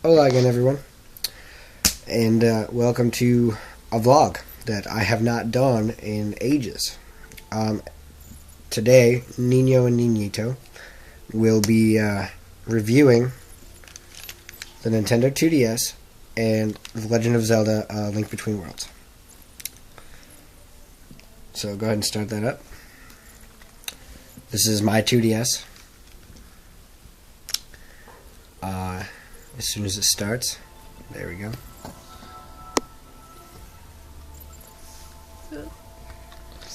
Hola again, everyone, and welcome to a vlog that I have not done in ages. Today, Niño and Niñito will be reviewing the Nintendo 2DS and the Legend of Zelda Link Between Worlds. So go ahead and start that up. This is my 2DS. As soon as it starts, there we go.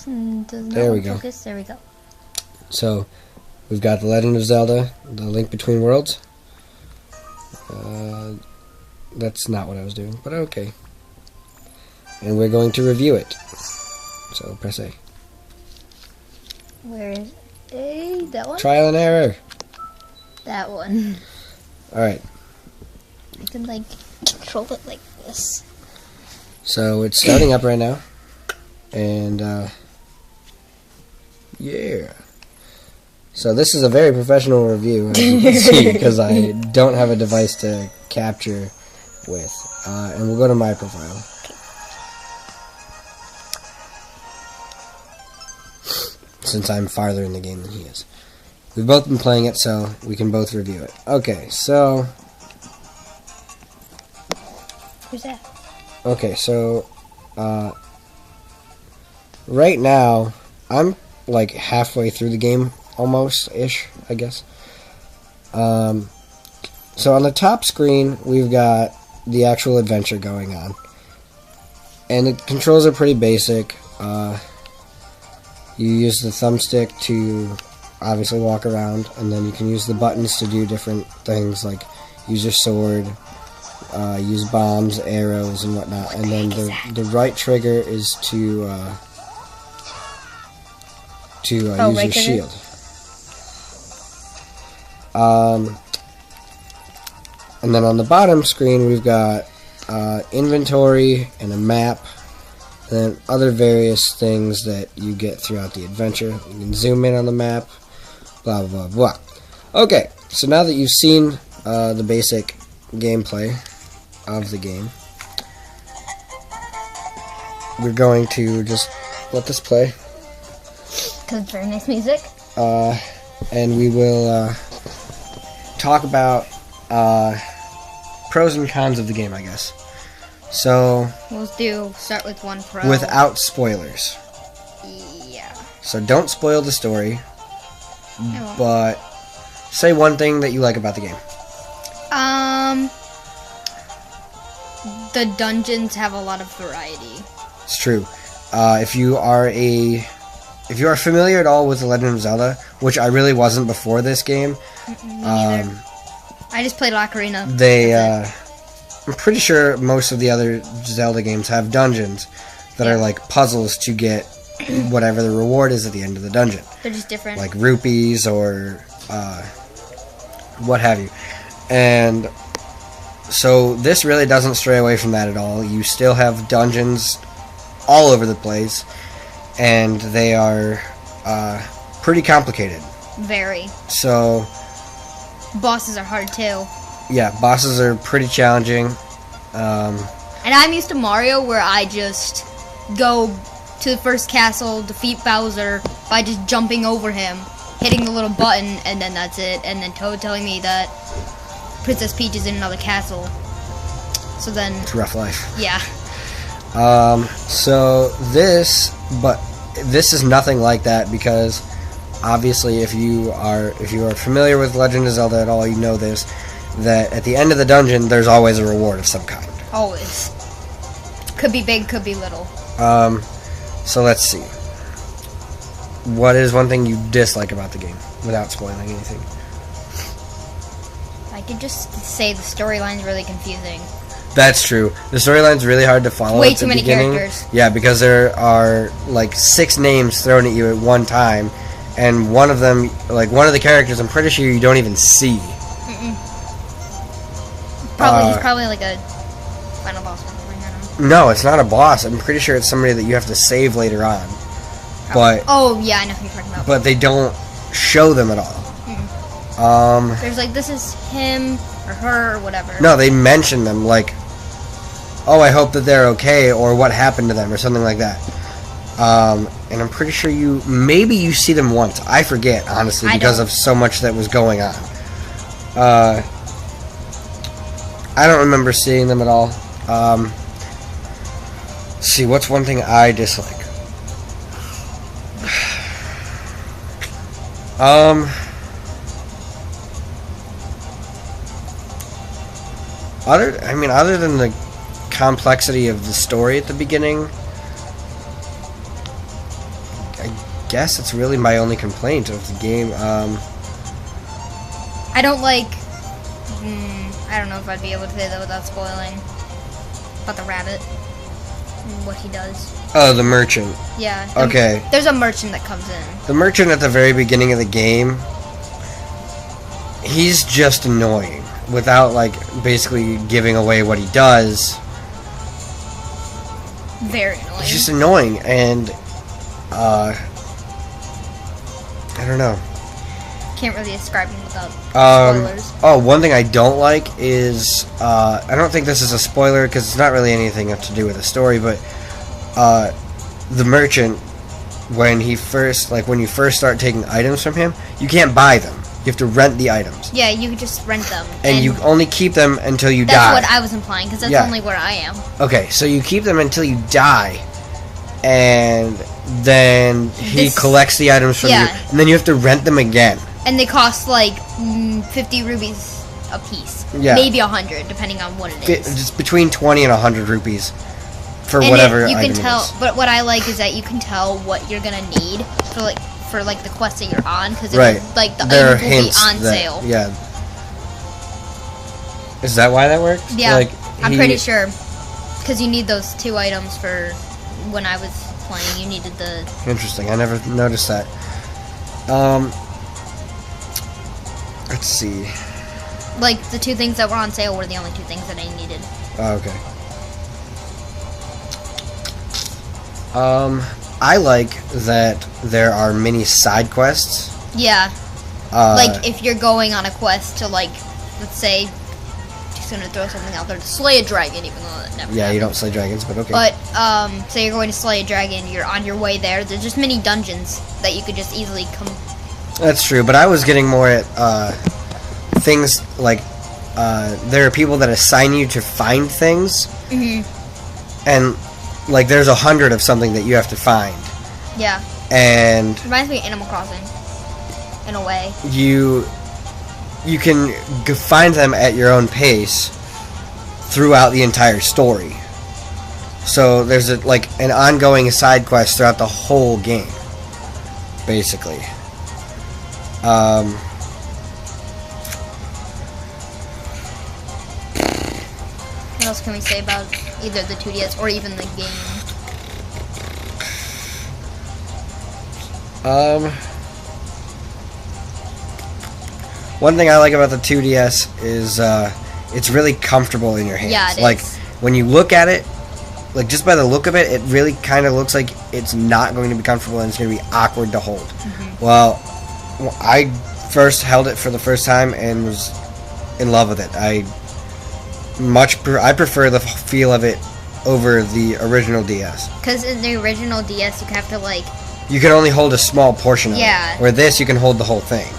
There we go. There we go. So, we've got the Legend of Zelda, the Link Between Worlds. That's not what I was doing, but okay. And we're going to review it. So, press A. Where is A? That one? Trial and error. That one. Alright. I can, like, control it like this. So, it's starting up right now. And, yeah. So, this is a very professional review, as you can see, because I don't have a device to capture with. And we'll go to my profile. Since I'm farther in the game than he is. We've both been playing it, so we can both review it. Okay, so... Who's that? Okay, so... right now, I'm like halfway through the game, almost-ish, I guess. So on the top screen, we've got the actual adventure going on. And the controls are pretty basic. You use the thumbstick to obviously walk around, and then you can use the buttons to do different things, like use your sword, use bombs, arrows, and whatnot. And then the right trigger is to use your shield. And then on the bottom screen, we've got inventory and a map. And then other various things that you get throughout the adventure. You can zoom in on the map, blah, blah, blah. Okay, so now that you've seen the basic gameplay of the game, we're going to just let this play. Because it's very nice music. And we will talk about pros and cons of the game, I guess. So, We'll start with one pro. Without spoilers. Yeah. So don't spoil the story, but say one thing that you like about the game. The dungeons have a lot of variety. It's true. If you are familiar at all with The Legend of Zelda, which I really wasn't before this game, I just played Ocarina. I'm pretty sure most of the other Zelda games have dungeons that are like puzzles to get whatever the reward is at the end of the dungeon. They're just different. Like rupees or what have you. And so this really doesn't stray away from that at all. You still have dungeons all over the place, and they are pretty complicated. Very. So bosses are hard too. Yeah, bosses are pretty challenging. And I'm used to Mario, where I just go to the first castle, defeat Bowser by just jumping over him, hitting the little button, and then that's it. And then Toad telling me that Princess Peach is in another castle. So then... It's a rough life. Yeah. So this is nothing like that, because obviously if you are familiar with Legend of Zelda at all, you know this, that at the end of the dungeon there's always a reward of some kind. Always. Could be big, could be little. So let's see. What is one thing you dislike about the game, without spoiling anything? I could just say the storyline's really confusing. That's true. The storyline's really hard to follow. Way at too the many beginning. characters. Yeah, because there are like 6 names thrown at you at one time, and one of them, like one of the characters, I'm pretty sure you don't even see. He's probably like a final boss or something. I don't know. No, it's not a boss. I'm pretty sure it's somebody that you have to save later on. But oh yeah, I know who you're talking about. But they don't show them at all. There's like, this is him or her or whatever. No, they mention them like, oh, I hope that they're okay, or what happened to them, or something like that. And I'm pretty sure maybe you see them once. I forget, honestly, because of so much that was going on. I don't remember seeing them at all. See, what's one thing I dislike? Other than the complexity of the story at the beginning, I guess it's really my only complaint of the game. I don't like. I don't know if I'd be able to say that without spoiling. About the rabbit and what he does. Oh, the merchant. Yeah. Okay. There's a merchant that comes in. The merchant at the very beginning of the game, he's just annoying. Without, like, basically giving away what he does. Very annoying. He's just annoying, and, I don't know. Can't really describe him without spoilers. Oh, one thing I don't like is, I don't think this is a spoiler, because it's not really anything to do with the story, but, the merchant, when you first start taking items from him, you can't buy them. You have to rent the items. Yeah, you can just rent them. And you only keep them until you die. That's what I was implying, because that's only where I am. Okay, so you keep them until you die, and then he collects the items from you, and then you have to rent them again. And they cost like 50 rupees a piece. Yeah. Maybe 100, depending on what it is. It's between 20 and 100 rupees for whatever you item can tell, it is. But what I like is that you can tell what you're gonna need for the quest that you're on, because right. The there items will be on sale. Yeah. Is that why that works? Yeah, I'm pretty sure, because you need those 2 items for when I was playing. You needed the. Interesting. I never noticed that. Let's see. Like the 2 things that were on sale were the only 2 things that I needed. Oh, okay. I like that there are many side quests. Yeah. Like if you're going on a quest to let's say, just gonna throw something out there, to slay a dragon, even though that never. Yeah, happened. you don't slay dragons, but okay. But say you're going to slay a dragon, you're on your way there. There's just many dungeons that you could just easily come. That's true, but I was getting more at things like there are people that assign you to find things, and like there's 100 of something that you have to find. Yeah. And reminds me of Animal Crossing, in a way. You can find them at your own pace throughout the entire story. So there's an ongoing side quest throughout the whole game, basically. What else can we say about either the 2DS or even the game? One thing I like about the 2DS is it's really comfortable in your hands. Yeah, it is. When you look at it, just by the look of it, it really kind of looks like it's not going to be comfortable and it's going to be awkward to hold. Well, I first held it for the first time and was in love with it. I prefer the feel of it over the original DS. Because in the original DS, you have to you can only hold a small portion of it. Yeah. Where this, you can hold the whole thing,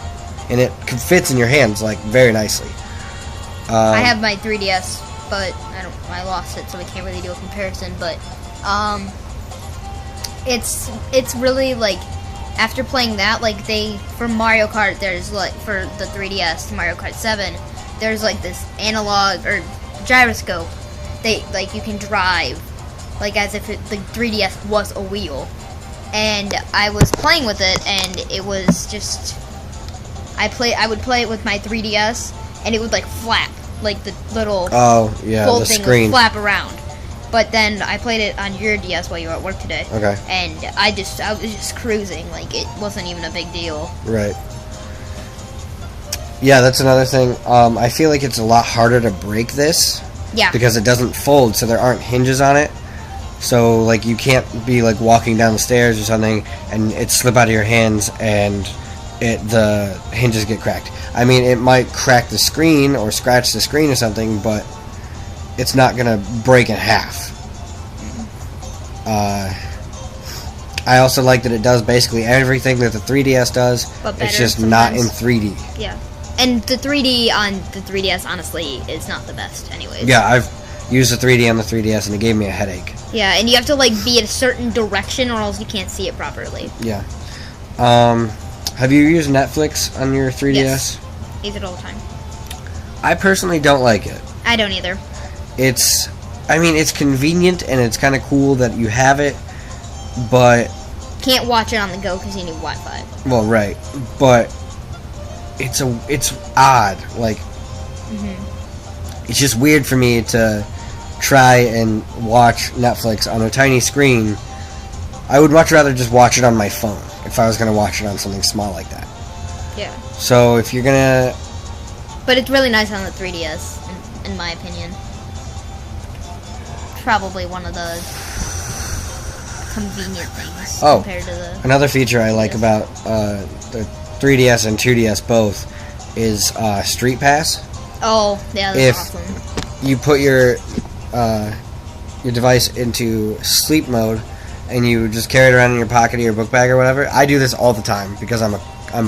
and it fits in your hands very nicely. I have my 3DS, but I lost it, so we can't really do a comparison. But it's really after playing that, for Mario Kart, there's for the 3DS, Mario Kart 7, there's this analog or gyroscope. You can drive as if the 3DS was a wheel. And I was playing with it, and it was just I would play it with my 3DS, and it would flap, the little full the thing screen would flap around. But then I played it on your DS while you were at work today. Okay. And I was just cruising, it wasn't even a big deal. Right. Yeah, that's another thing. I feel like it's a lot harder to break this. Yeah. Because it doesn't fold, so there aren't hinges on it. So, you can't be, walking down the stairs or something, and it slip out of your hands, and the hinges get cracked. I mean, it might crack the screen or scratch the screen or something, but it's not gonna break in half. I also like that it does basically everything that the 3DS does. But it's just sometimes. not in 3D. Yeah, and the 3D on the 3DS honestly is not the best, anyways. Yeah, I've used the 3D on the 3DS and it gave me a headache. Yeah, and you have to like be in a certain direction or else you can't see it properly. Yeah. Have you used Netflix on your 3DS? Yes. Use it all the time. I personally don't like it. I don't either. I mean, it's convenient and it's kind of cool that you have it, but... Can't watch it on the go because you need Wi-Fi. Well, right. But it's odd. Like, it's just weird for me to try and watch Netflix on a tiny screen. I would much rather just watch it on my phone if I was going to watch it on something small like that. Yeah. So if you're going to... But it's really nice on the 3DS, in my opinion. Probably one of the convenient things compared to the... Another feature I like about the 3DS and 2DS both is Street Pass. Oh, yeah, that's awesome. You put your device into sleep mode and you just carry it around in your pocket or your book bag or whatever. I do this all the time because I'm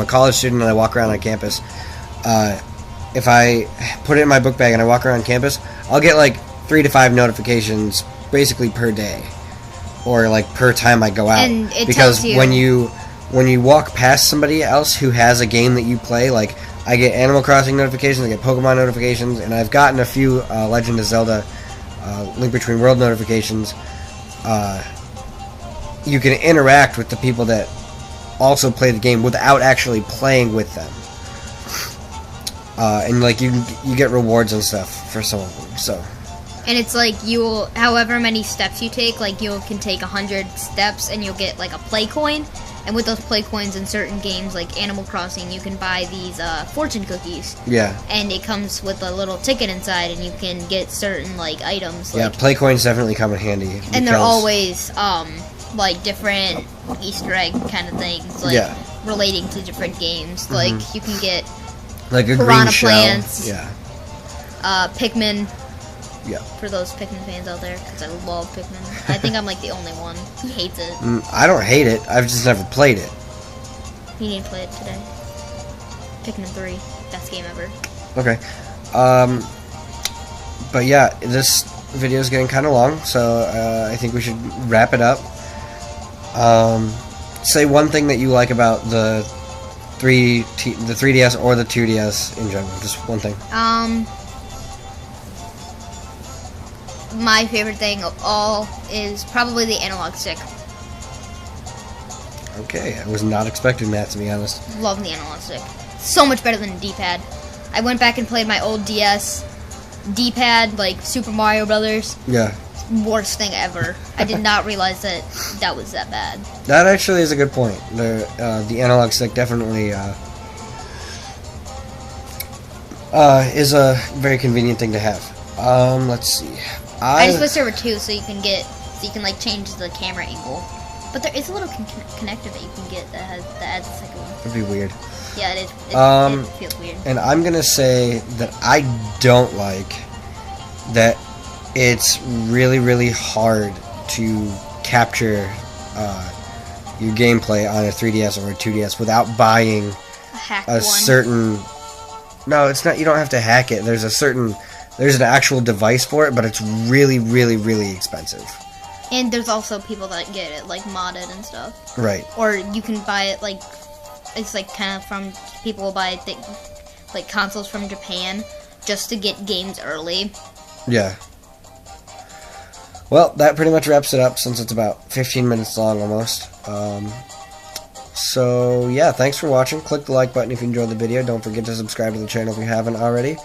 a college student and I walk around on campus. If I put it in my book bag and I walk around campus, I'll get like 3 to 5 notifications basically per day, or like per time I go out. And it because tells you when you walk past somebody else who has a game that you play, like I get Animal Crossing notifications, I get Pokemon notifications, and I've gotten a few Legend of Zelda Link Between World notifications. You can interact with the people that also play the game without actually playing with them. And like you get rewards and stuff for some of them. So. And it's like you'll, however many steps you take, like you can take 100 steps and you'll get like a play coin. And with those play coins in certain games, like Animal Crossing, you can buy these fortune cookies. Yeah. And it comes with a little ticket inside, and you can get certain like items. Yeah, like, play coins definitely come in handy. And they're always like different Easter egg kind of things, like relating to different games. Like you can get like a piranha green shell. Plants. Yeah. Pikmin. Yeah. For those Pikmin fans out there, because I love Pikmin. I think I'm like the only one who hates it. I don't hate it. I've just never played it. You need to play it today. Pikmin 3, best game ever. Okay. But yeah, this video is getting kind of long, so I think we should wrap it up. Say one thing that you like about the 3DS or the 2DS in general. Just one thing. My favorite thing of all is probably the analog stick. Okay, I was not expecting that, to be honest. Love the analog stick. So much better than a D-pad. I went back and played my old DS D-pad, like Super Mario Brothers. Yeah. Worst thing ever. I did not realize that was that bad. That actually is a good point. The analog stick definitely is a very convenient thing to have. Let's see. I just switched over 2 so you can like change the camera angle. But there is a little connector that you can get that adds a second one. That'd be weird. Yeah, it is. It feels weird. And I'm gonna say that I don't like that it's really, really hard to capture your gameplay on a 3DS or a 2DS without buying a certain... No, it's not. You don't have to hack it. There's an actual device for it, but it's really, really, really expensive. And there's also people that get it, like, modded and stuff. Right. Or you can buy it, like, it's, like, kind of from, people will buy, like, consoles from Japan just to get games early. Yeah. Well, that pretty much wraps it up since it's about 15 minutes long almost. So, yeah, thanks for watching. Click the like button if you enjoyed the video. Don't forget to subscribe to the channel if you haven't already.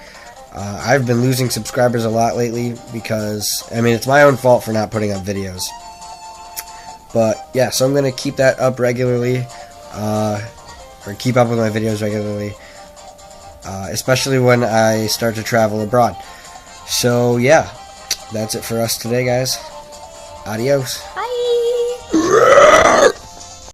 I've been losing subscribers a lot lately because, I mean, it's my own fault for not putting up videos. But, yeah, so I'm going to keep that up regularly, or keep up with my videos regularly, especially when I start to travel abroad. So, yeah, that's it for us today, guys. Adios.